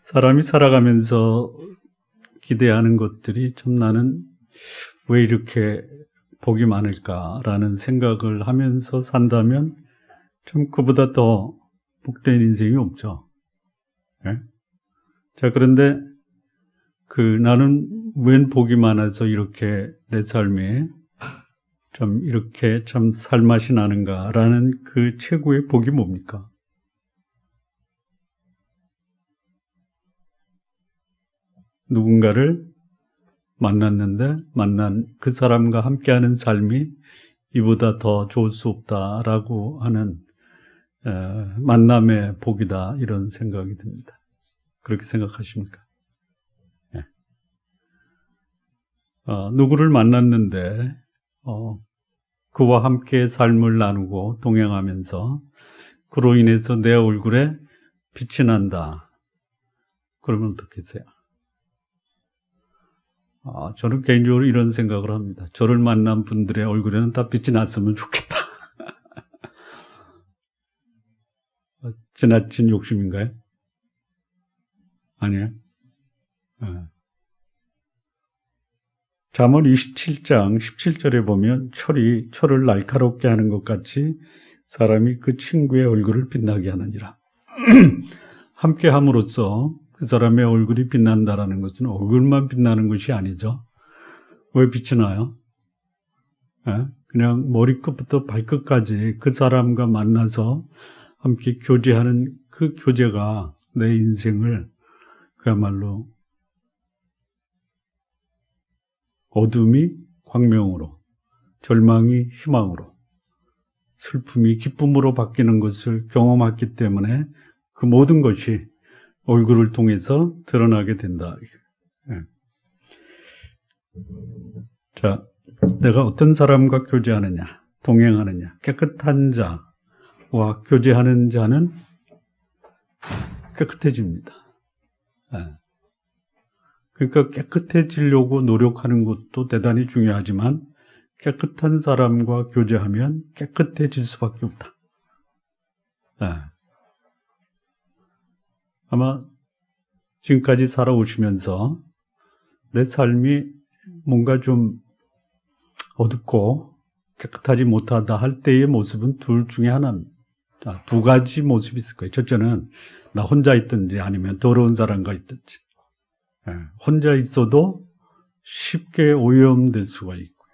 사람이 살아가면서 기대하는 것들이 참 나는 왜 이렇게 복이 많을까라는 생각을 하면서 산다면 참 그보다 더 복된 인생이 없죠. 예? 자, 그런데 나는 웬 복이 많아서 이렇게 내 삶에 좀 이렇게 참 살맛이 나는가라는 그 최고의 복이 뭡니까? 누군가를 만났는데 만난 그 사람과 함께하는 삶이 이보다 더 좋을 수 없다라고 하는 만남의 복이다, 이런 생각이 듭니다. 그렇게 생각하십니까? 예. 누구를 만났는데 그와 함께 삶을 나누고 동행하면서 그로 인해서 내 얼굴에 빛이 난다. 그러면 어떻겠어요? 저는 개인적으로 이런 생각을 합니다. 저를 만난 분들의 얼굴에는 다 빛이 났으면 좋겠다. 지나친 욕심인가요? 아니에요. 잠언 27장 17절에 보면 철을 날카롭게 하는 것 같이 사람이 그 친구의 얼굴을 빛나게 하느니라. 함께 함으로써 그 사람의 얼굴이 빛난다라는 것은 얼굴만 빛나는 것이 아니죠. 왜 빛이 나요? 그냥 머리끝부터 발끝까지 그 사람과 만나서 함께 교제하는 그 교제가 내 인생을 그야말로 어둠이 광명으로, 절망이 희망으로, 슬픔이 기쁨으로 바뀌는 것을 경험했기 때문에 그 모든 것이 얼굴을 통해서 드러나게 된다. 자, 내가 어떤 사람과 교제하느냐, 동행하느냐, 깨끗한 자와 교제하는 자는 깨끗해집니다. 그러니까 깨끗해지려고 노력하는 것도 대단히 중요하지만 깨끗한 사람과 교제하면 깨끗해질 수밖에 없다. 아마 지금까지 살아오시면서 내 삶이 뭔가 좀 어둡고 깨끗하지 못하다 할 때의 모습은 둘 중에 하나입니다. 두 가지 모습이 있을 거예요. 첫째는 나 혼자 있든지 아니면 더러운 사람과 있든지. 혼자 있어도 쉽게 오염될 수가 있고요.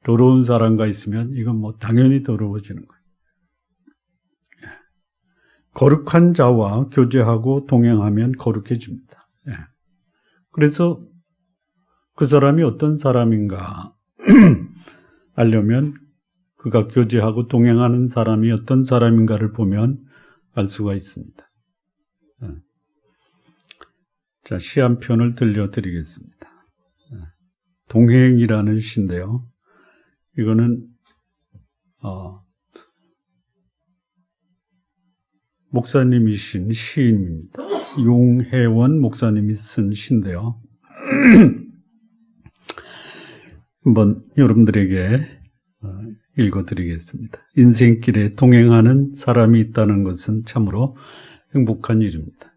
더러운 사람과 있으면 이건 뭐 당연히 더러워지는 거예요. 거룩한 자와 교제하고 동행하면 거룩해집니다. 그래서 그 사람이 어떤 사람인가 알려면 그가 교제하고 동행하는 사람이 어떤 사람인가를 보면 알 수가 있습니다. 자, 시 한 편을 들려드리겠습니다. 동행이라는 시인데요. 이거는 목사님이신 시인입니다. 용혜원 목사님이 쓴 시인데요. 한번 여러분들에게 읽어드리겠습니다. 인생길에 동행하는 사람이 있다는 것은 참으로 행복한 일입니다.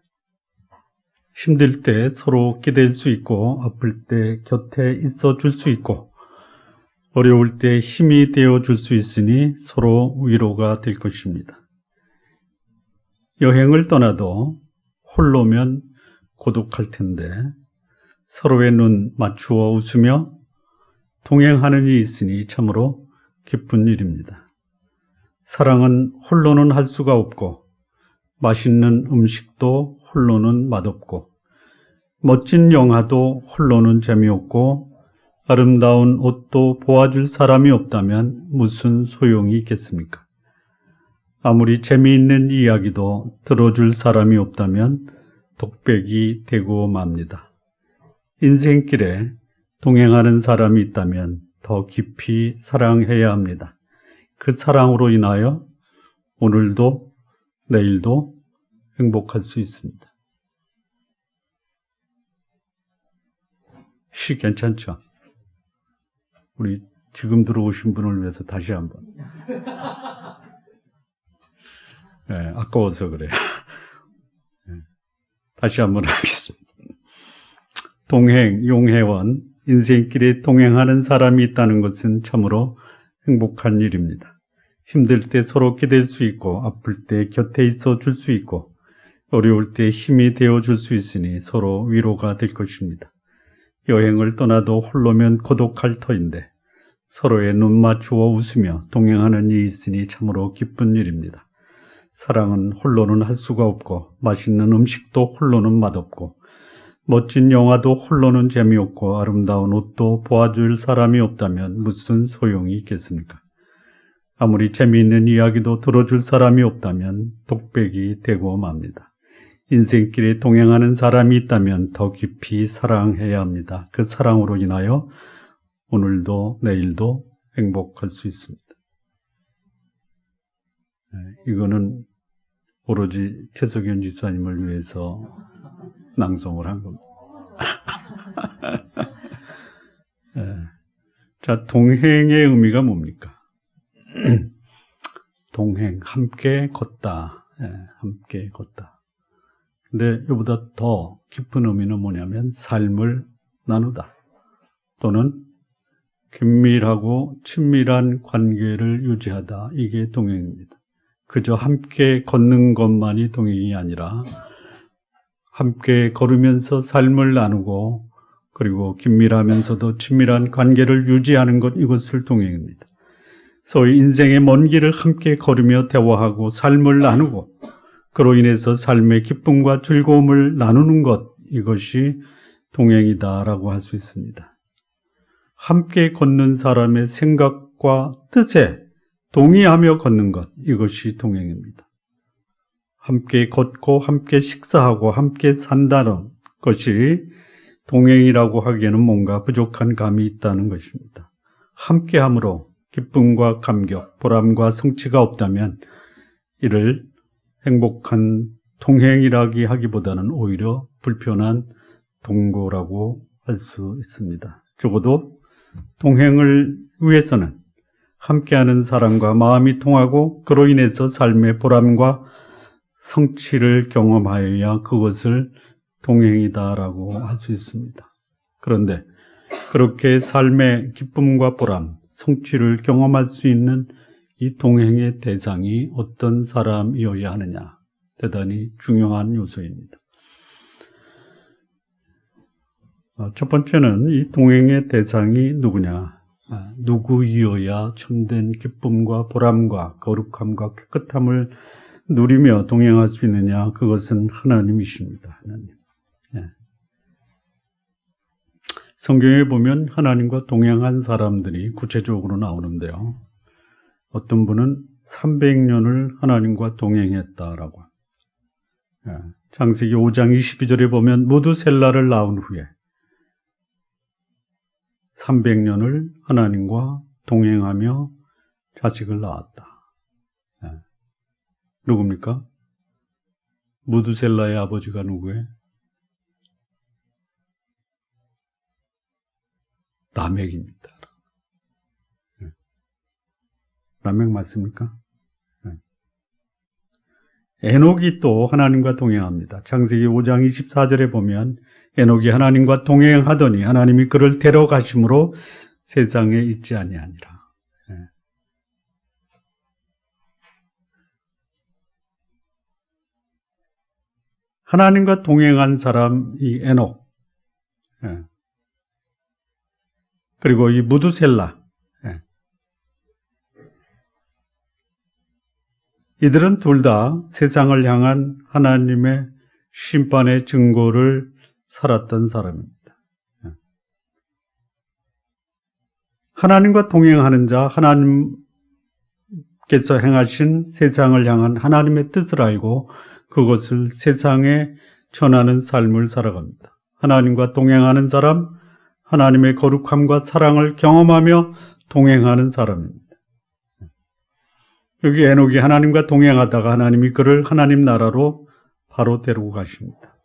힘들 때 서로 기댈 수 있고, 아플 때 곁에 있어 줄 수 있고, 어려울 때 힘이 되어 줄 수 있으니 서로 위로가 될 것입니다. 여행을 떠나도 홀로면 고독할 텐데 서로의 눈 맞추어 웃으며 동행하는 이 있으니 참으로 기쁜 일입니다. 사랑은 홀로는 할 수가 없고, 맛있는 음식도 홀로는 맛없고, 멋진 영화도 홀로는 재미없고, 아름다운 옷도 보아줄 사람이 없다면 무슨 소용이 있겠습니까? 아무리 재미있는 이야기도 들어줄 사람이 없다면 독백이 되고 맙니다. 인생길에 동행하는 사람이 있다면 더 깊이 사랑해야 합니다. 그 사랑으로 인하여 오늘도 내일도 행복할 수 있습니다. 시 괜찮죠? 우리 지금 들어오신 분을 위해서 다시 한번. 아까워서 그래요. 다시 한번 하겠습니다. 동행, 용회원, 인생길에 동행하는 사람이 있다는 것은 참으로 행복한 일입니다. 힘들 때 서로 기댈 수 있고, 아플 때 곁에 있어 줄 수 있고, 어려울 때 힘이 되어 줄 수 있으니 서로 위로가 될 것입니다. 여행을 떠나도 홀로면 고독할 터인데 서로의 눈 맞추어 웃으며 동행하는 일이 있으니 참으로 기쁜 일입니다. 사랑은 홀로는 할 수가 없고, 맛있는 음식도 홀로는 맛없고, 멋진 영화도 홀로는 재미없고, 아름다운 옷도 보아줄 사람이 없다면 무슨 소용이 있겠습니까? 아무리 재미있는 이야기도 들어줄 사람이 없다면 독백이 되고 맙니다. 인생길에 동행하는 사람이 있다면 더 깊이 사랑해야 합니다. 그 사랑으로 인하여 오늘도 내일도 행복할 수 있습니다. 이거는 오로지 최석연 지사님을 위해서 낭송을 한 겁니다. 자, 동행의 의미가 뭡니까? 동행, 함께 걷다. 함께 걷다. 근데 이보다 더 깊은 의미는 뭐냐면 삶을 나누다, 또는 긴밀하고 친밀한 관계를 유지하다. 이게 동행입니다. 그저 함께 걷는 것만이 동행이 아니라 함께 걸으면서 삶을 나누고, 그리고 긴밀하면서도 친밀한 관계를 유지하는 것, 이것을 동행입니다. 소위 인생의 먼 길을 함께 걸으며 대화하고 삶을 나누고, 그로 인해서 삶의 기쁨과 즐거움을 나누는 것, 이것이 동행이다라고 할 수 있습니다. 함께 걷는 사람의 생각과 뜻에 동의하며 걷는 것, 이것이 동행입니다. 함께 걷고 함께 식사하고 함께 산다는 것이 동행이라고 하기에는 뭔가 부족한 감이 있다는 것입니다. 함께함으로 기쁨과 감격, 보람과 성취가 없다면 이를 행복한 동행이라기 하기보다는 오히려 불편한 동거라고 할 수 있습니다. 적어도 동행을 위해서는 함께하는 사람과 마음이 통하고, 그로 인해서 삶의 보람과 성취를 경험하여야 그것을 동행이다라고 할 수 있습니다. 그런데 그렇게 삶의 기쁨과 보람, 성취를 경험할 수 있는 이 동행의 대상이 어떤 사람이어야 하느냐, 대단히 중요한 요소입니다. 첫 번째는 이 동행의 대상이 누구냐, 누구이어야 참된 기쁨과 보람과 거룩함과 깨끗함을 누리며 동행할 수 있느냐, 그것은 하나님이십니다. 하나님. 성경에 보면 하나님과 동행한 사람들이 구체적으로 나오는데요. 어떤 분은 300년을 하나님과 동행했다라고. 창세기 5장 22절에 보면 무두셀라를 낳은 후에 300년을 하나님과 동행하며 자식을 낳았다. 누굽니까? 무두셀라의 아버지가 누구예요? 라멕입니다. 라멕 맞습니까? 에녹이 또 하나님과 동행합니다. 창세기 5장 24절에 보면 에녹이 하나님과 동행하더니 하나님이 그를 데려가심으로 세상에 있지 아니하니라. 하나님과 동행한 사람, 이 에녹, 그리고 이 무두셀라, 이들은 둘 다 세상을 향한 하나님의 심판의 증거를 살았던 사람입니다. 하나님과 동행하는 자, 하나님께서 행하신 세상을 향한 하나님의 뜻을 알고 그것을 세상에 전하는 삶을 살아갑니다. 하나님과 동행하는 사람, 하나님의 거룩함과 사랑을 경험하며 동행하는 사람입니다. 여기 에녹이 하나님과 동행하다가 하나님이 그를 하나님 나라로 바로 데리고 가십니다.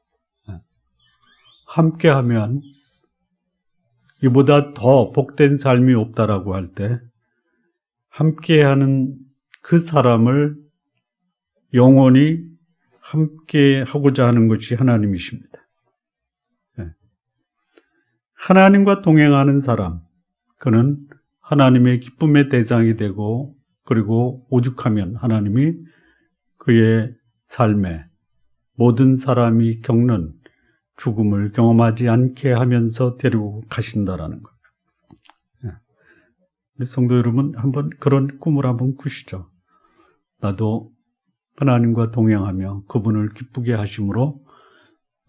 함께하면 이보다 더 복된 삶이 없다라고 할 때 함께하는 그 사람을 영원히 함께 하고자 하는 것이 하나님이십니다. 하나님과 동행하는 사람, 그는 하나님의 기쁨의 대상이 되고, 그리고 오죽하면 하나님이 그의 삶에 모든 사람이 겪는 죽음을 경험하지 않게 하면서 데리고 가신다라는 것. 성도 여러분, 한번 그런 꿈을 한번 꾸시죠. 나도 하나님과 동행하며 그분을 기쁘게 하심으로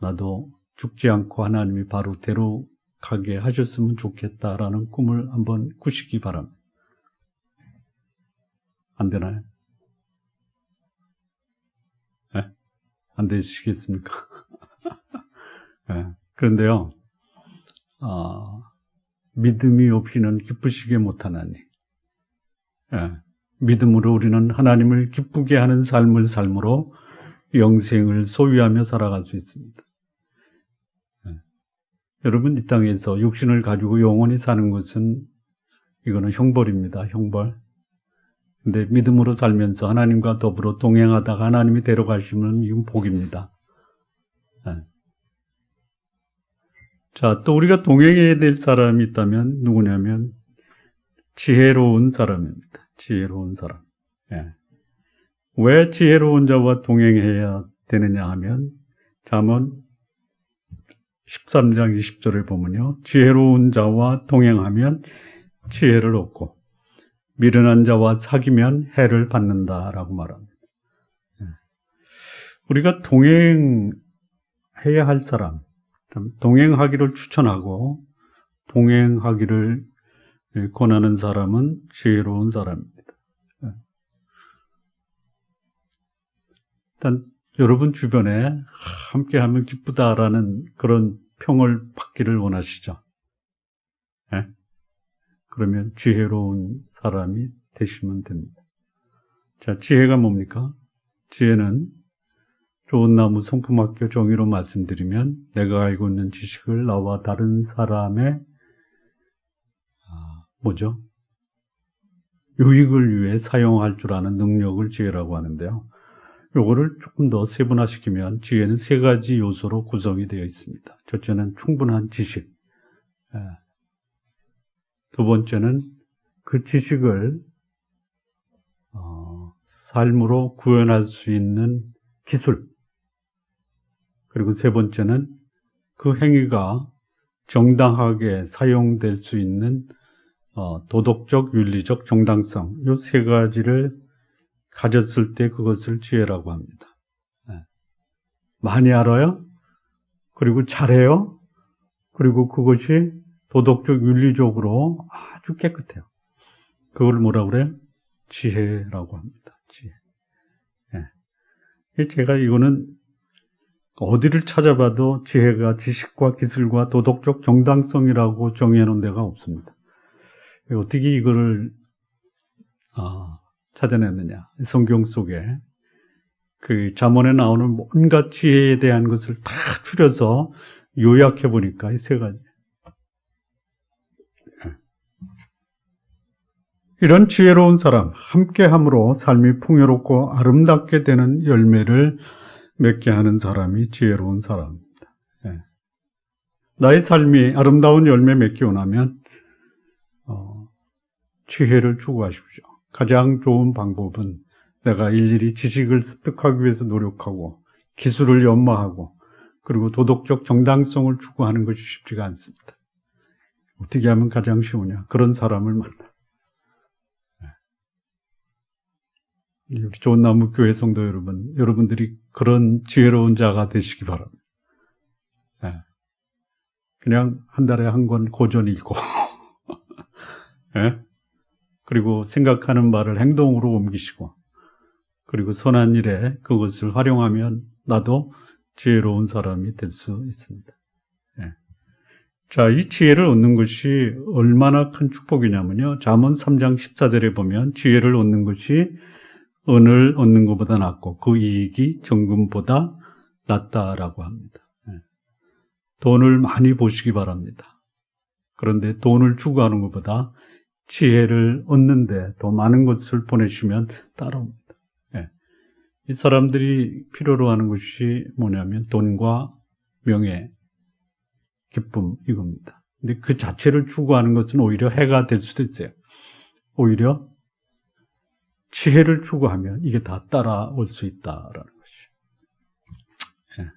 나도 죽지 않고 하나님이 바로 데려가게 하셨으면 좋겠다라는 꿈을 한번 꾸시기 바랍니다. 안 되나요? 네? 안 되시겠습니까? 네. 그런데요, 믿음이 없이는 기쁘시게 못하나니, 믿음으로 우리는 하나님을 기쁘게 하는 삶을 삶으로 영생을 소유하며 살아갈 수 있습니다. 여러분, 이 땅에서 육신을 가지고 영원히 사는 것은 이거는 형벌입니다. 형벌. 근데 믿음으로 살면서 하나님과 더불어 동행하다가 하나님이 데려가시면 이건 복입니다. 자, 또 우리가 동행해야 될 사람이 있다면 누구냐면 지혜로운 사람입니다. 지혜로운 사람. 왜 지혜로운 자와 동행해야 되느냐 하면 잠언 13장 20절을 보면요, 지혜로운 자와 동행하면 지혜를 얻고 미련한 자와 사귀면 해를 받는다라고 말합니다. 우리가 동행해야 할 사람, 동행하기를 추천하고 동행하기를 권하는 사람은 지혜로운 사람입니다. 일단 여러분 주변에 함께하면 기쁘다라는 그런 평을 받기를 원하시죠? 그러면 지혜로운 사람이 되시면 됩니다. 자, 지혜가 뭡니까? 지혜는 좋은 나무 성품학교 정의로 말씀드리면 내가 알고 있는 지식을 나와 다른 사람의 뭐죠? 유익을 위해 사용할 줄 아는 능력을 지혜라고 하는데요. 요거를 조금 더 세분화시키면 지혜는 세 가지 요소로 구성이 되어 있습니다. 첫째는 충분한 지식. 두 번째는 그 지식을 삶으로 구현할 수 있는 기술. 그리고 세 번째는 그 행위가 정당하게 사용될 수 있는 도덕적, 윤리적 정당성. 이 세 가지를 가졌을 때 그것을 지혜라고 합니다. 많이 알아요? 그리고 잘해요? 그리고 그것이 도덕적, 윤리적으로 아주 깨끗해요. 그걸 뭐라고 그래요? 지혜라고 합니다. 지혜. 제가 이거는 어디를 찾아봐도 지혜가 지식과 기술과 도덕적 정당성이라고 정의해 놓은 데가 없습니다. 어떻게 이거를 찾아냈느냐. 성경 속에 그 잠언에 나오는 온갖 지혜에 대한 것을 다 추려서 요약해 보니까 이 세 가지. 이런 지혜로운 사람, 함께함으로 삶이 풍요롭고 아름답게 되는 열매를 맺게 하는 사람이 지혜로운 사람입니다. 나의 삶이 아름다운 열매 맺기 원하면 지혜를 추구하십시오. 가장 좋은 방법은 내가 일일이 지식을 습득하기 위해서 노력하고 기술을 연마하고 그리고 도덕적 정당성을 추구하는 것이 쉽지가 않습니다. 어떻게 하면 가장 쉬우냐? 그런 사람을 만나. 우리 좋은 나무 교회 성도 여러분, 여러분들이 그런 지혜로운 자가 되시기 바랍니다. 그냥 한 달에 한 권 고전 읽고 그리고 생각하는 말을 행동으로 옮기시고 그리고 선한 일에 그것을 활용하면 나도 지혜로운 사람이 될 수 있습니다. 자, 이 지혜를 얻는 것이 얼마나 큰 축복이냐면요. 잠언 3장 14절에 보면 지혜를 얻는 것이 은을 얻는 것보다 낫고 그 이익이 정금보다 낫다라고 합니다. 돈을 많이 보시기 바랍니다. 그런데 돈을 추구하는 것보다 지혜를 얻는데 더 많은 것을 보내시면 따라옵니다. 이 사람들이 필요로 하는 것이 뭐냐면 돈과 명예, 기쁨 이겁니다. 근데 그 자체를 추구하는 것은 오히려 해가 될 수도 있어요. 오히려 지혜를 추구하면 이게 다 따라올 수 있다라는 것이죠. 예.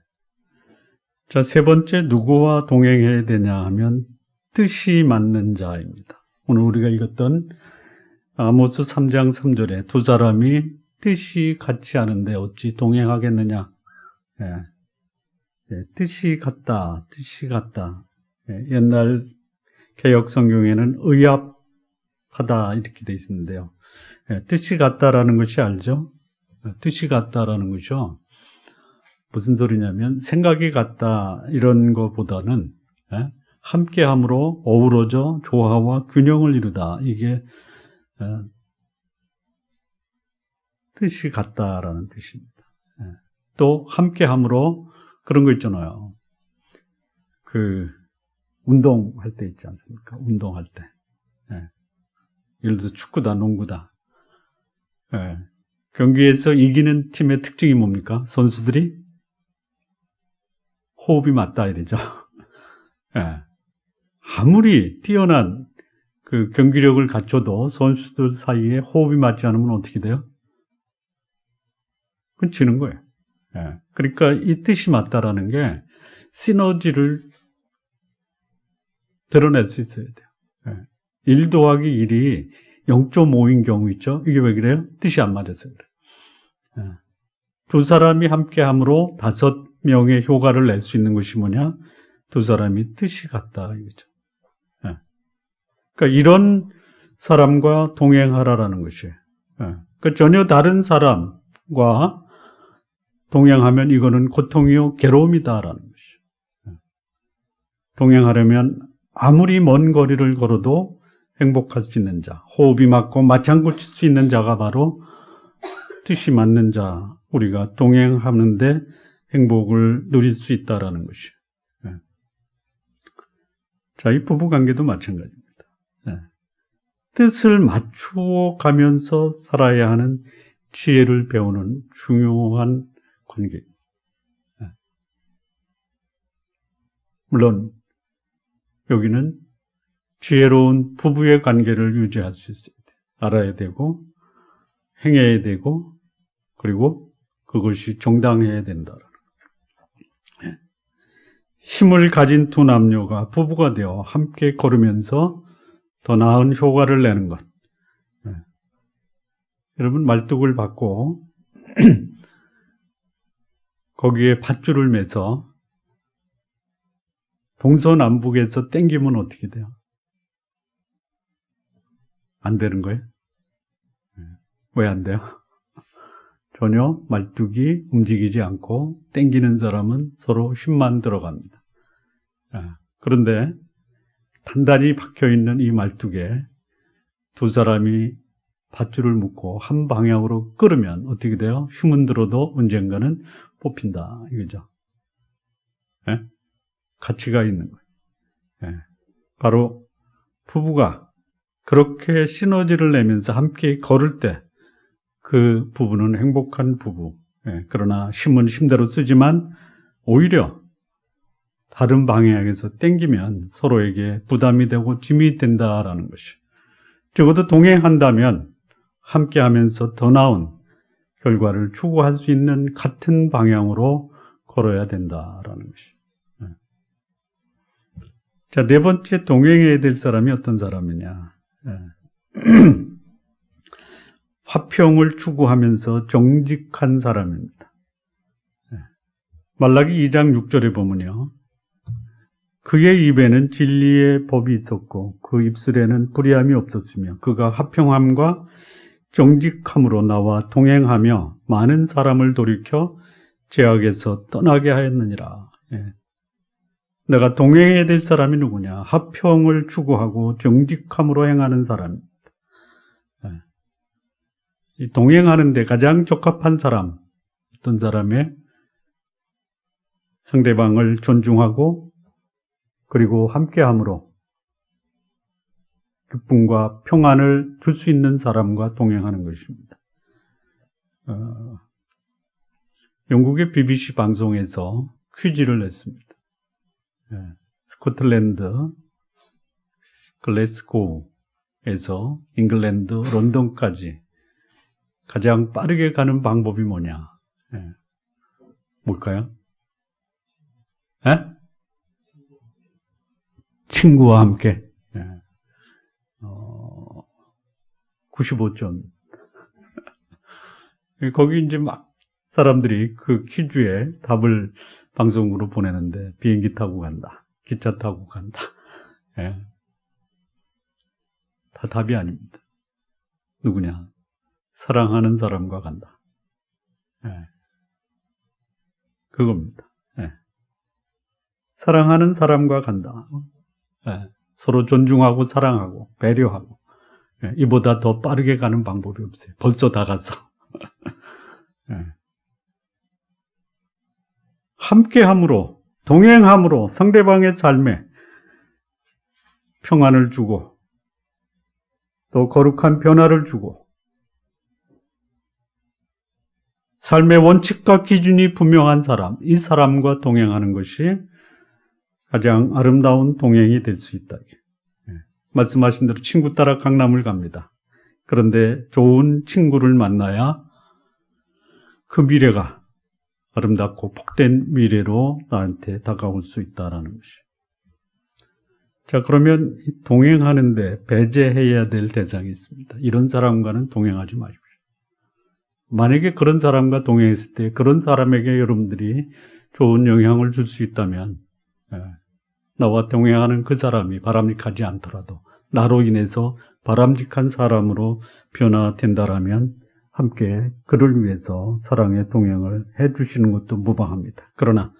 자, 세 번째, 누구와 동행해야 되냐 하면 뜻이 맞는 자입니다. 오늘 우리가 읽었던 아모스 3장 3절에 두 사람이 뜻이 같지 않은데 어찌 동행하겠느냐. 예. 예, 뜻이 같다, 뜻이 같다. 예, 옛날 개역 성경에는 의합하다 이렇게 돼 있는데요. 예, 뜻이 같다라는 것이 알죠? 뜻이 같다라는 것이죠. 무슨 소리냐면 생각이 같다 이런 것보다는 예, 함께함으로 어우러져 조화와 균형을 이루다. 이게 뜻이 같다라는 뜻입니다. 예. 또 함께함으로 그런 거 있잖아요. 운동할 때 있지 않습니까? 운동할 때. 예. 예를 들어서 축구다, 농구다. 예. 경기에서 이기는 팀의 특징이 뭡니까? 선수들이 호흡이 맞다 이러죠. 예. 아무리 뛰어난 그 경기력을 갖춰도 선수들 사이에 호흡이 맞지 않으면 어떻게 돼요? 그건 지는 거예요. 예. 그러니까 이 뜻이 맞다라는 게 시너지를 드러낼 수 있어야 돼요. 예. 1 더하기 1이 0.5인 경우 있죠? 이게 왜 그래요? 뜻이 안 맞아서 그래요. 예. 두 사람이 함께 함으로 5명의 효과를 낼 수 있는 것이 뭐냐? 두 사람이 뜻이 같다 이거죠. 예. 그러니까 이런 사람과 동행하라라는 것이에요. 예. 그러니까 전혀 다른 사람과 동행하면 이거는 고통이요 괴로움이다라는 것이죠. 동행하려면 아무리 먼 거리를 걸어도 행복할 수 있는 자, 호흡이 맞고 맞장구 칠 수 있는 자가 바로 뜻이 맞는 자, 우리가 동행하는데 행복을 누릴 수 있다라는 것이에요. 자, 이 부부관계도 마찬가지입니다. 뜻을 맞추어 가면서 살아야 하는 지혜를 배우는 중요한 관계. 물론 여기는 지혜로운 부부의 관계를 유지할 수 있어야 돼요. 알아야 되고 행해야 되고 그리고 그것이 정당해야 된다. 힘을 가진 두 남녀가 부부가 되어 함께 걸으면서 더 나은 효과를 내는 것. 여러분 말뚝을 받고 거기에 밧줄을 매서 동서남북에서 당기면 어떻게 돼요? 안 되는 거예요? 왜 안 돼요? 전혀 말뚝이 움직이지 않고 당기는 사람은 서로 힘만 들어갑니다. 그런데 단단히 박혀있는 이 말뚝에 두 사람이 밧줄을 묶고 한 방향으로 끌으면 어떻게 돼요? 힘은 들어도 언젠가는 뽑힌다 이거죠. 가치가 있는 거예요. 바로 부부가 그렇게 시너지를 내면서 함께 걸을 때 그 부부는 행복한 부부. 그러나 힘은 힘대로 쓰지만 오히려 다른 방향에서 땡기면 서로에게 부담이 되고 짐이 된다라는 것이. 적어도 동행한다면 함께 하면서 더 나은 결과를 추구할 수 있는 같은 방향으로 걸어야 된다라는 것이. 자, 네 번째 동행해야 될 사람이 어떤 사람이냐. 화평을 추구하면서 정직한 사람입니다. 말라기 2장 6절에 보면요. 그의 입에는 진리의 법이 있었고 그 입술에는 불의함이 없었으며 그가 화평함과 정직함으로 나와 동행하며 많은 사람을 돌이켜 죄악에서 떠나게 하였느니라. 내가 동행해야 될 사람이 누구냐? 화평을 추구하고 정직함으로 행하는 사람입니다. 동행하는 데 가장 적합한 사람, 어떤 사람의 상대방을 존중하고 그리고 함께함으로 기쁨과 평안을 줄 수 있는 사람과 동행하는 것입니다. 영국의 BBC 방송에서 퀴즈를 냈습니다. 스코틀랜드 글래스고에서 잉글랜드 런던까지 가장 빠르게 가는 방법이 뭐냐? 뭘까요? 친구와 함께. 95점. 거기 이제 막 사람들이 그 퀴즈에 답을 방송으로 보내는데 비행기 타고 간다. 기차 타고 간다. 다 답이 아닙니다. 누구냐? 사랑하는 사람과 간다. 그겁니다. 사랑하는 사람과 간다. 서로 존중하고 사랑하고 배려하고 이보다 더 빠르게 가는 방법이 없어요. 벌써 다 가서. 함께함으로, 동행함으로 상대방의 삶에 평안을 주고 또 거룩한 변화를 주고 삶의 원칙과 기준이 분명한 사람, 이 사람과 동행하는 것이 가장 아름다운 동행이 될 수 있다. 말씀하신 대로 친구 따라 강남을 갑니다. 그런데 좋은 친구를 만나야 그 미래가 아름답고 복된 미래로 나한테 다가올 수 있다라는 것이. 자, 그러면 동행하는데 배제해야 될 대상이 있습니다. 이런 사람과는 동행하지 마십시오. 만약에 그런 사람과 동행했을 때 그런 사람에게 여러분들이 좋은 영향을 줄 수 있다면 나와 동행하는 그 사람이 바람직하지 않더라도 나로 인해서 바람직한 사람으로 변화된다라면 함께 그를 위해서 사랑의 동행을 해주시는 것도 무방합니다. 그러나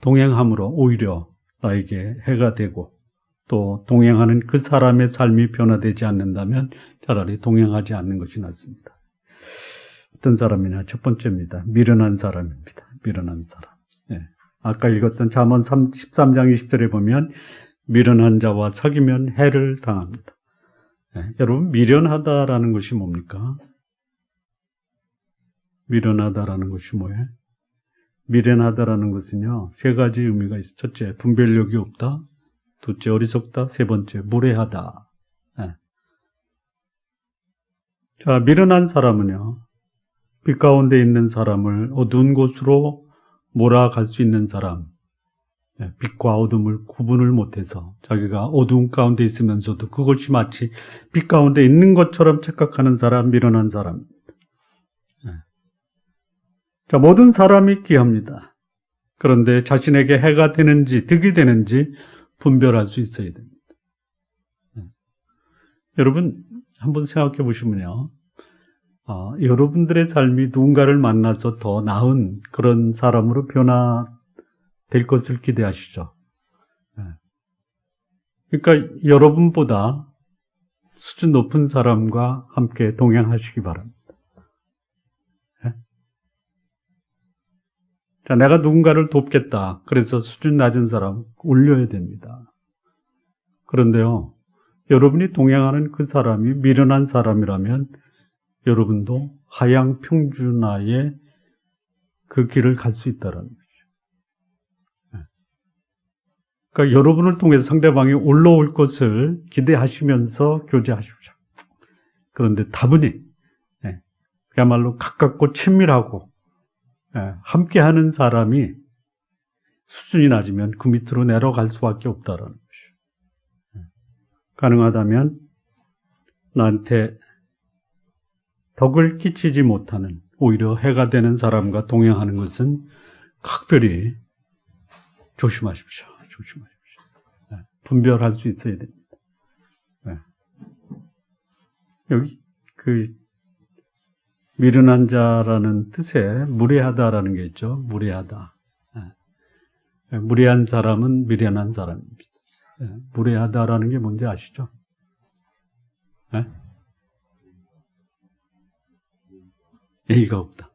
동행함으로 오히려 나에게 해가 되고 또 동행하는 그 사람의 삶이 변화되지 않는다면 차라리 동행하지 않는 것이 낫습니다. 어떤 사람이냐? 첫 번째입니다. 미련한 사람입니다. 미련한 사람. 아까 읽었던 잠언 13장 20절에 보면 미련한 자와 사귀면 해를 당합니다. 여러분, 미련하다라는 것이 뭡니까? 미련하다라는 것이 뭐예요? 미련하다라는 것은요, 세 가지 의미가 있어요. 첫째, 분별력이 없다. 둘째, 어리석다. 세 번째, 무례하다. 자, 미련한 사람은요, 빛 가운데 있는 사람을 어두운 곳으로 몰아갈 수 있는 사람, 빛과 어둠을 구분을 못해서 자기가 어두운 가운데 있으면서도 그것이 마치 빛 가운데 있는 것처럼 착각하는 사람, 미련한 사람. 자, 모든 사람이 귀합니다. 그런데 자신에게 해가 되는지 득이 되는지 분별할 수 있어야 됩니다. 여러분, 한번 생각해 보시면요. 여러분들의 삶이 누군가를 만나서 더 나은 그런 사람으로 변화될 것을 기대하시죠. 그러니까 여러분보다 수준 높은 사람과 함께 동행하시기 바랍니다. 자, 내가 누군가를 돕겠다. 그래서 수준 낮은 사람 올려야 됩니다. 그런데요, 여러분이 동행하는 그 사람이 미련한 사람이라면 여러분도 하향 평준화의 그 길을 갈 수 있다는 거죠. 그러니까 여러분을 통해서 상대방이 올라올 것을 기대하시면서 교제하십시오. 그런데 다분히 그야말로 가깝고 친밀하고 함께하는 사람이 수준이 낮으면 그 밑으로 내려갈 수밖에 없다는 것이죠. 가능하다면 나한테 덕을 끼치지 못하는 오히려 해가 되는 사람과 동행하는 것은 각별히 조심하십시오. 조심하십시오. 분별할 수 있어야 됩니다. 여기 미련한 자라는 뜻에 무례하다라는 게 있죠. 무례하다. 무례한 사람은 미련한 사람입니다. 무례하다라는 게 뭔지 아시죠? 예의가 없다.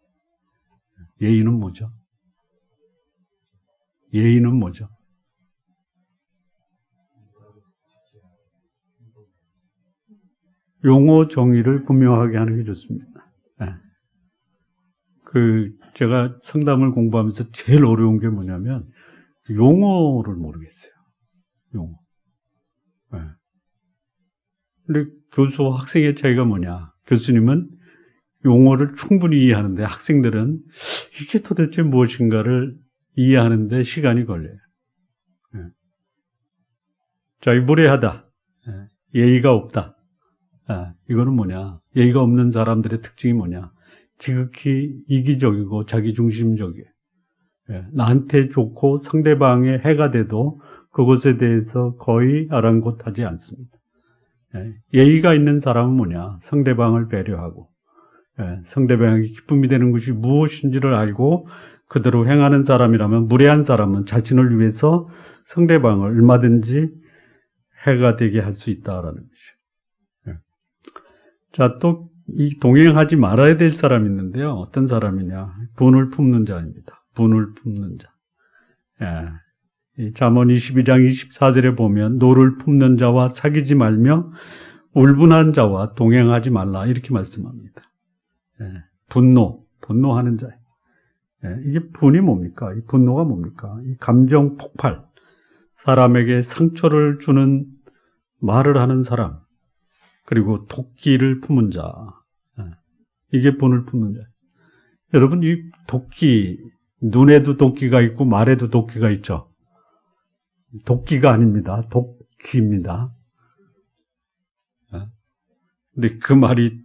예의는 뭐죠? 예의는 뭐죠? 용어 정의를 분명하게 하는 게 좋습니다. 제가 상담을 공부하면서 제일 어려운 게 뭐냐면, 용어를 모르겠어요. 용어. 네. 근데 교수와 학생의 차이가 뭐냐? 교수님은 용어를 충분히 이해하는데 학생들은 이게 도대체 무엇인가를 이해하는데 시간이 걸려요. 네. 자, 이 무례하다. 네. 예의가 없다. 이거는 뭐냐? 예의가 없는 사람들의 특징이 뭐냐? 지극히 이기적이고 자기중심적이에요. 나한테 좋고 상대방의 해가 돼도 그것에 대해서 거의 아랑곳하지 않습니다. 예의가 있는 사람은 뭐냐? 상대방을 배려하고 상대방에게 기쁨이 되는 것이 무엇인지를 알고 그대로 행하는 사람이라면, 무례한 사람은 자신을 위해서 상대방을 얼마든지 해가 되게 할 수 있다라는 것이죠. 자, 또 이 동행하지 말아야 될 사람이 있는데요. 어떤 사람이냐? 분을 품는 자입니다. 분을 품는 자. 이 잠언 22장 24절에 보면 노를 품는 자와 사귀지 말며 울분한 자와 동행하지 말라 이렇게 말씀합니다. 분노하는 자. 이게 분이 뭡니까? 이 분노가 뭡니까? 이 감정 폭발, 사람에게 상처를 주는 말을 하는 사람, 그리고 도끼를 품은 자. 이게 분을 품는 자. 여러분, 이 도끼, 눈에도 도끼가 있고 말에도 도끼가 있죠. 도끼가 아닙니다. 도끼입니다. 근데 그 말이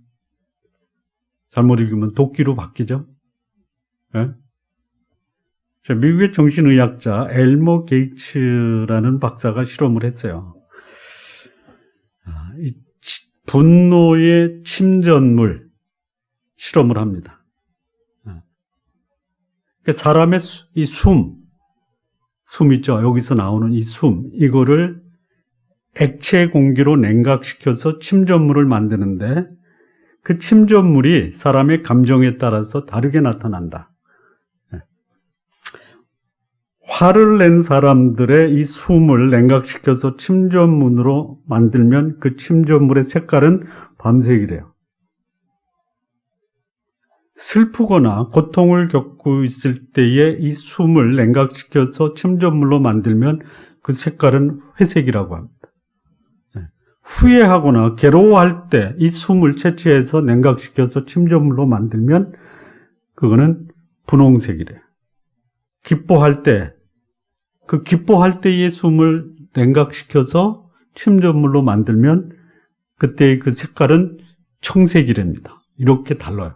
잘못 읽으면 도끼로 바뀌죠. 자, 미국의 정신의학자 엘머 게이츠라는 박사가 실험을 했어요. 이 분노의 침전물 실험을 합니다. 그러니까 사람의 이 숨 있죠. 여기서 나오는 이 이거를 액체 공기로 냉각시켜서 침전물을 만드는데 그 침전물이 사람의 감정에 따라서 다르게 나타난다. 화를 낸 사람들의 이 숨을 냉각시켜서 침전물로 만들면 그 침전물의 색깔은 밤색이래요. 슬프거나 고통을 겪고 있을 때에 이 숨을 냉각시켜서 침전물로 만들면 그 색깔은 회색이라고 합니다. 후회하거나 괴로워할 때 이 숨을 채취해서 냉각시켜서 침전물로 만들면 그거는 분홍색이래요. 기뻐할 때, 그 기뻐할 때의 숨을 냉각시켜서 침전물로 만들면 그때의 그 색깔은 청색이랍니다. 이렇게 달라요.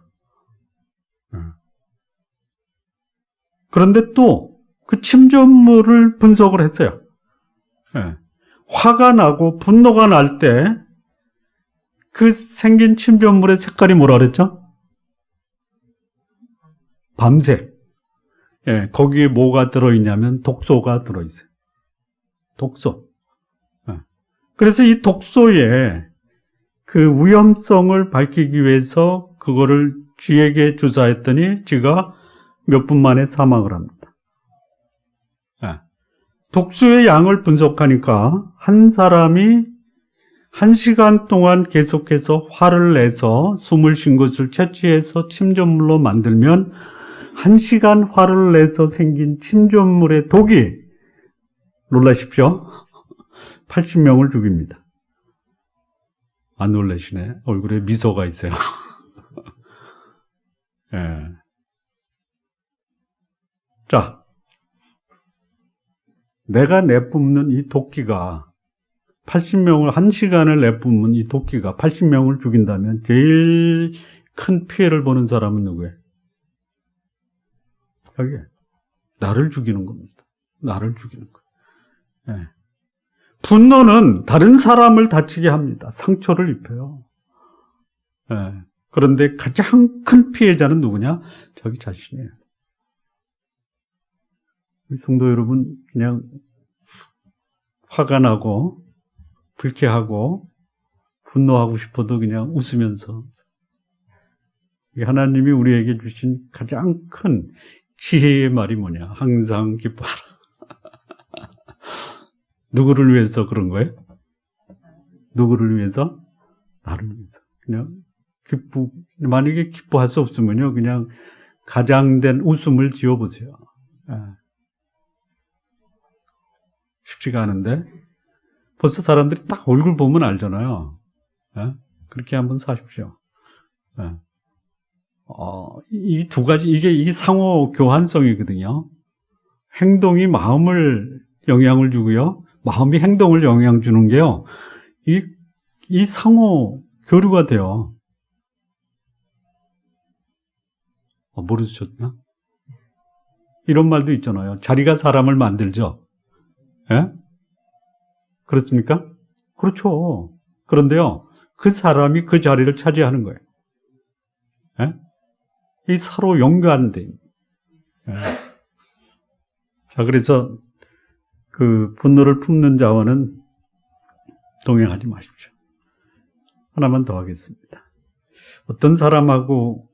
그런데 또 그 침전물을 분석을 했어요. 화가 나고 분노가 날 때 그 생긴 침전물의 색깔이 뭐라 그랬죠? 밤색. 거기에 뭐가 들어있냐면 독소가 들어있어요. 독소. 그래서 이 독소의 그 위험성을 밝히기 위해서 그거를 쥐에게 주사했더니 쥐가 몇 분 만에 사망을 합니다. 독소의 양을 분석하니까 한 사람이 1시간 동안 계속해서 화를 내서 숨을 쉰 것을 채취해서 침전물로 만들면 1시간 화를 내서 생긴 침전물의 독이, 놀라십시오, 80명을 죽입니다. 안 놀라시네. 얼굴에 미소가 있어요. 자, 내가 내뿜는 이 도끼가 80명을 1시간을 내뿜는 이 도끼가 80명을 죽인다면 제일 큰 피해를 보는 사람은 누구예요? 여기 나를 죽이는 겁니다. 나를 죽이는 거예요. 분노는 다른 사람을 다치게 합니다. 상처를 입혀요. 그런데 가장 큰 피해자는 누구냐? 자기 자신이에요. 성도 여러분, 그냥 화가 나고 불쾌하고 분노하고 싶어도 그냥 웃으면서, 하나님이 우리에게 주신 가장 큰 지혜의 말이 뭐냐? 항상 기뻐하라. 누구를 위해서 그런 거예요? 누구를 위해서? 나를 위해서. 그냥 만약에 기뻐할 수 없으면요, 그냥 가장된 웃음을 지어보세요. 쉽지가 않은데 벌써 사람들이 딱 얼굴 보면 알잖아요. 그렇게 한번 사십시오. 이 두 가지, 이게 상호 교환성이거든요. 행동이 마음을 영향을 주고요. 마음이 행동을 영향 주는 게요. 이 상호 교류가 돼요. 모르셨나? 이런 말도 있잖아요. 자리가 사람을 만들죠. 예? 그렇습니까? 그렇죠. 그런데요, 그 사람이 그 자리를 차지하는 거예요. 예? 이 서로 연관돼. 예. 자, 그래서 그 분노를 품는 자와는 동행하지 마십시오. 하나만 더 하겠습니다. 어떤 사람하고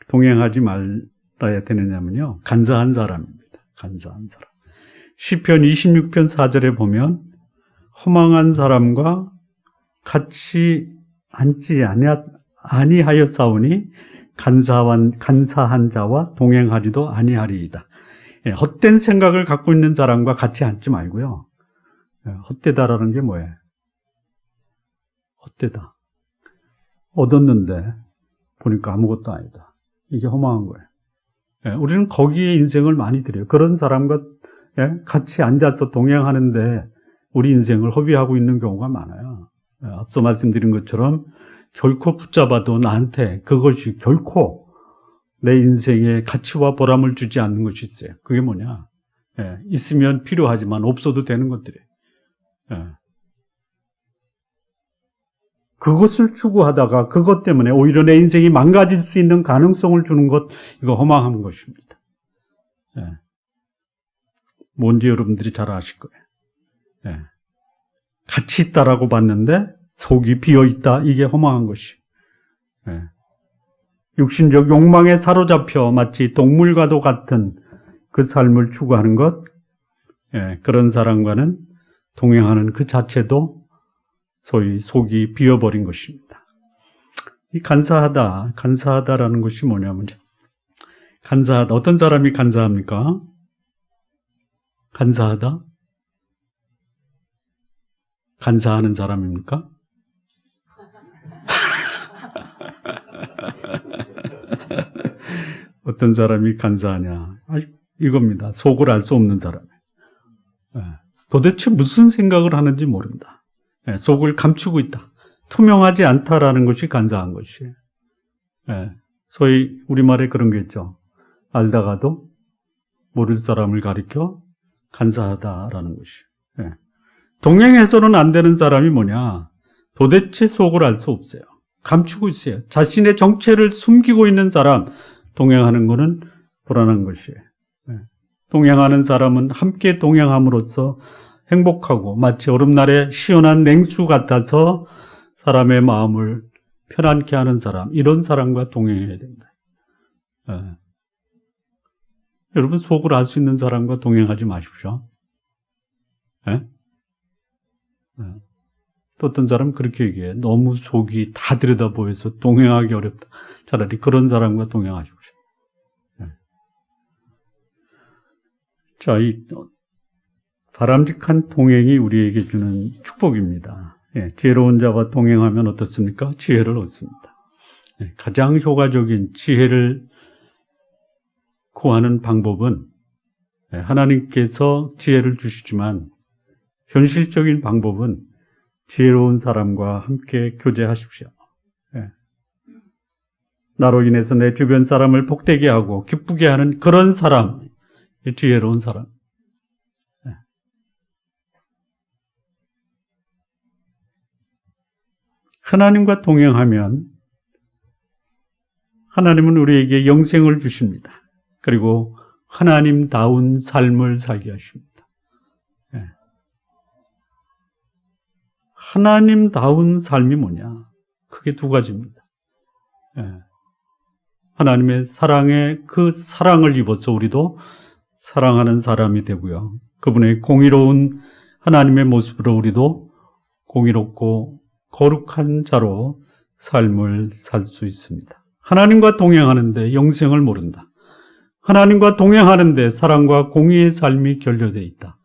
동행하지 말아야 되느냐면요, 간사한 사람입니다. 간사한 사람. 시편 26편 4절에 보면 허망한 사람과 같이 앉지 아니하였사오니 간사한 자와 동행하지도 아니하리이다. 헛된 생각을 갖고 있는 사람과 같이 앉지 말고요. 헛되다라는 게 뭐예요? 헛되다. 얻었는데 보니까 아무것도 아니다. 이게 허망한 거예요. 우리는 거기에 인생을 많이 들여요. 그런 사람과 같이 앉아서 동행하는데 우리 인생을 허비하고 있는 경우가 많아요. 앞서 말씀드린 것처럼 결코 붙잡아도 나한테 그것이 결코 내 인생에 가치와 보람을 주지 않는 것이 있어요. 그게 뭐냐? 있으면 필요하지만 없어도 되는 것들이에요. 그것을 추구하다가 그것 때문에 오히려 내 인생이 망가질 수 있는 가능성을 주는 것, 이거 허망한 것입니다. 뭔지 여러분들이 잘 아실 거예요. 같이 있다라고 봤는데 속이 비어있다, 이게 허망한 것이. 육신적 욕망에 사로잡혀 마치 동물과도 같은 그 삶을 추구하는 것, 그런 사람과는 동행하는 그 자체도 소위 속이 비어버린 것입니다. 이 간사하다라는 것이 뭐냐면, 간사하다. 어떤 사람이 간사합니까? 간사하다? 간사하는 사람입니까? 어떤 사람이 간사하냐? 이겁니다. 속을 알 수 없는 사람. 도대체 무슨 생각을 하는지 모른다. 속을 감추고 있다. 투명하지 않다라는 것이 간사한 것이에요. 소위 우리말에 그런 게 있죠. 알다가도 모를 사람을 가리켜 간사하다라는 것이. 동행해서는 안 되는 사람이 뭐냐? 도대체 속을 알 수 없어요. 감추고 있어요. 자신의 정체를 숨기고 있는 사람, 동행하는 것은 불안한 것이에요. 동행하는 사람은 함께 동행함으로써 행복하고 마치 여름날의 시원한 냉수 같아서 사람의 마음을 편안케 하는 사람, 이런 사람과 동행해야 된다. 여러분, 속을 알 수 있는 사람과 동행하지 마십시오. 또 어떤 사람은 그렇게 얘기해요. 너무 속이 다 들여다 보여서 동행하기 어렵다. 차라리 그런 사람과 동행하십시오. 자, 이 바람직한 동행이 우리에게 주는 축복입니다. 지혜로운 자와 동행하면 어떻습니까? 지혜를 얻습니다. 가장 효과적인 지혜를 구하는 방법은 하나님께서 지혜를 주시지만 현실적인 방법은 지혜로운 사람과 함께 교제하십시오. 나로 인해서 내 주변 사람을 복되게 하고 기쁘게 하는 그런 사람, 지혜로운 사람. 하나님과 동행하면 하나님은 우리에게 영생을 주십니다. 그리고 하나님다운 삶을 살게 하십니다. 하나님다운 삶이 뭐냐? 크게 두 가지입니다. 하나님의 사랑에 그 사랑을 입어서 우리도 사랑하는 사람이 되고요. 그분의 공의로운 하나님의 모습으로 우리도 공의롭고 거룩한 자로 삶을 살 수 있습니다. 하나님과 동행하는데 영생을 모른다. 하나님과 동행하는데 사랑과 공의의 삶이 결여되어 있다.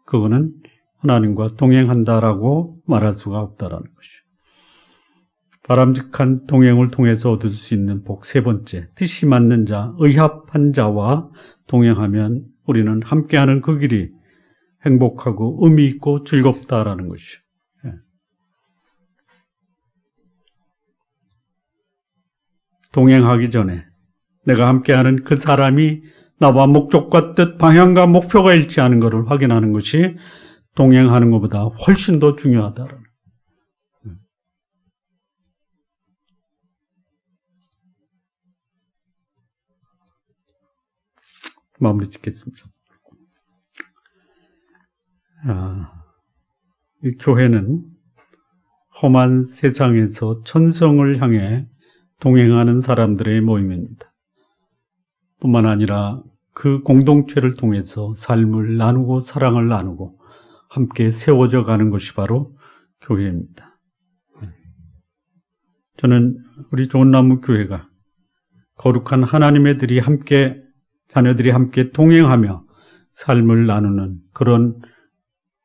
그거는 하나님과 동행한다라고 말할 수가 없다라는 것이죠. 바람직한 동행을 통해서 얻을 수 있는 복 세 번째, 뜻이 맞는 자, 의합한 자와 동행하면 우리는 함께하는 그 길이 행복하고 의미 있고 즐겁다라는 것이죠. 동행하기 전에 내가 함께하는 그 사람이 나와 목적과 뜻, 방향과 목표가 일치하는 것을 확인하는 것이 동행하는 것보다 훨씬 더 중요하다라는. 마무리 짓겠습니다. 이 교회는 험한 세상에서 천성을 향해 동행하는 사람들의 모임입니다. 뿐만 아니라 그 공동체를 통해서 삶을 나누고 사랑을 나누고 함께 세워져 가는 것이 바로 교회입니다. 저는 우리 좋은나무 교회가 거룩한 하나님의 들이 함께, 자녀들이 함께 동행하며 삶을 나누는 그런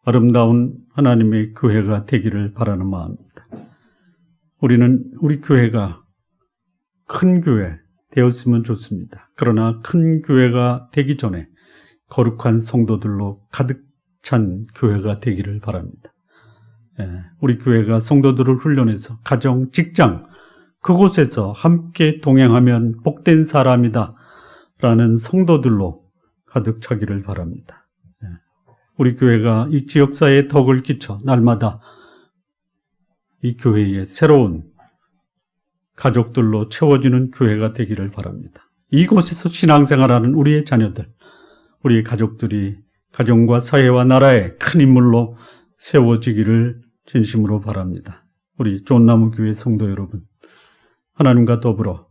아름다운 하나님의 교회가 되기를 바라는 마음입니다. 우리 교회가 큰 교회 되었으면 좋습니다. 그러나 큰 교회가 되기 전에 거룩한 성도들로 가득 찬 교회가 되기를 바랍니다. 우리 교회가 성도들을 훈련해서 가정, 직장, 그곳에서 함께 동행하면 복된 사람이다 라는 성도들로 가득 차기를 바랍니다. 우리 교회가 이 지역사회에 덕을 끼쳐 날마다 이 교회에 새로운 가족들로 채워지는 교회가 되기를 바랍니다. 이곳에서 신앙생활하는 우리의 자녀들, 우리의 가족들이 가정과 사회와 나라의 큰 인물로 세워지기를 진심으로 바랍니다. 우리 좋은나무 교회 성도 여러분, 하나님과 더불어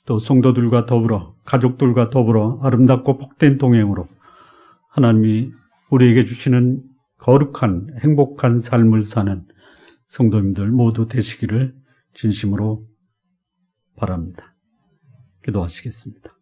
또 성도들과 더불어 가족들과 더불어 아름답고 복된 동행으로 하나님이 우리에게 주시는 거룩한 행복한 삶을 사는 성도님들 모두 되시기를 진심으로 바랍니다. 기도하시겠습니다.